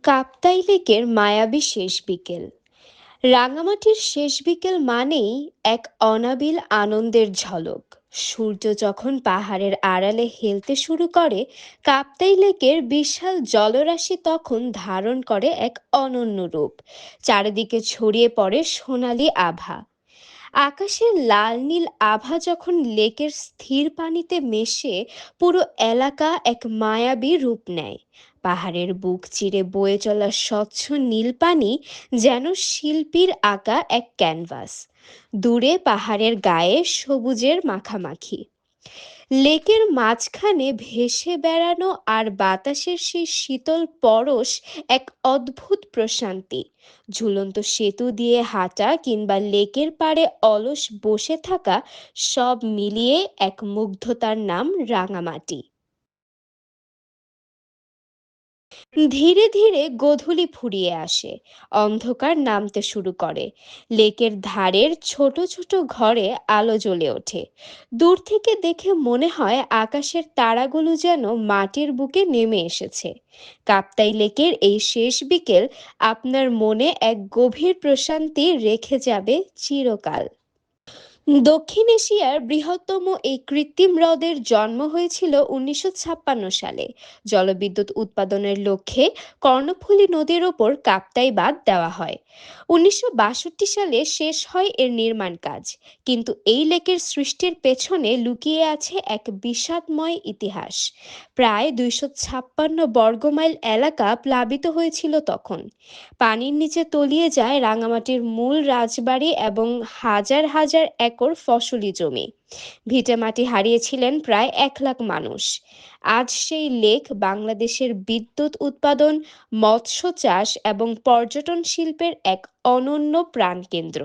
কাপ্তাই লেকের মায়াবী শেষ বিকেল। রাঙামাটির শেষ বিকেল মানেই এক অনাবিল আনন্দের ঝলক। সূর্য যখন পাহাড়ের আড়ালে হেলতে শুরু করে, কাপ্তাই লেকের বিশাল জলরাশি তখন ধারণ করে এক অনন্য রূপ। চারিদিকে ছড়িয়ে পড়ে সোনালী আভা। আকাশের লাল নীল আভা যখন লেকের স্থির পানিতে মেশে, পুরো এলাকা এক মায়াবী রূপ নেয়। পাহাড়ের বুক চিরে বয়ে চলা স্বচ্ছ নীল পানি যেন শিল্পীর আঁকা এক ক্যানভাস। দূরে পাহাড়ের গায়ে সবুজের মাখামাখি, লেকের মাঝখানে ভেসে বেড়ানো আর বাতাসের সেই শীতল পরশ এক অদ্ভুত প্রশান্তি। ঝুলন্ত সেতু দিয়ে হাঁটা কিংবা লেকের পাড়ে অলস বসে থাকা, সব মিলিয়ে এক মুগ্ধতার নাম রাঙামাটি। ধীরে ধীরে গোধূলি ফুরিয়ে আসে, অন্ধকার নামতে শুরু করে। লেকের ধারের ছোট ছোট ঘরে আলো জ্বলে ওঠে। দূর থেকে দেখে মনে হয় আকাশের তারাগুলো যেন মাটির বুকে নেমে এসেছে। কাপ্তাই লেকের এই শেষ বিকেল আপনার মনে এক গভীর প্রশান্তি রেখে যাবে চিরকাল। দক্ষিণ এশিয়ার বৃহত্তম এই কৃত্রিম হ্রদের জন্ম হয়েছিল ১৯৫৬ সালে, জলবিদ্যুৎ উৎপাদনের লক্ষ্যে। কর্ণফুলী নদীর ওপর কাপ্তাই বাঁধ দেওয়া হয়। ১৯৬২ সালে শেষ হয় এর নির্মাণ কাজ। কিন্তু এই লেকের সৃষ্টির পেছনে লুকিয়ে আছে এক বিষাদময় ইতিহাস। প্রায় ২৫৬ বর্গমাইল এলাকা প্লাবিত হয়েছিল তখন। পানির নিচে তলিয়ে যায় রাঙামাটির মূল রাজবাড়ি এবং হাজার হাজার একর ফসলি জমি। ভিটেমাটি হারিয়েছিলেন প্রায় ১ লাখ মানুষ। আজ সেই লেক বাংলাদেশের বিদ্যুৎ উৎপাদন, মৎস্য চাষ এবং পর্যটন শিল্পের এক অনন্য প্রাণকেন্দ্র।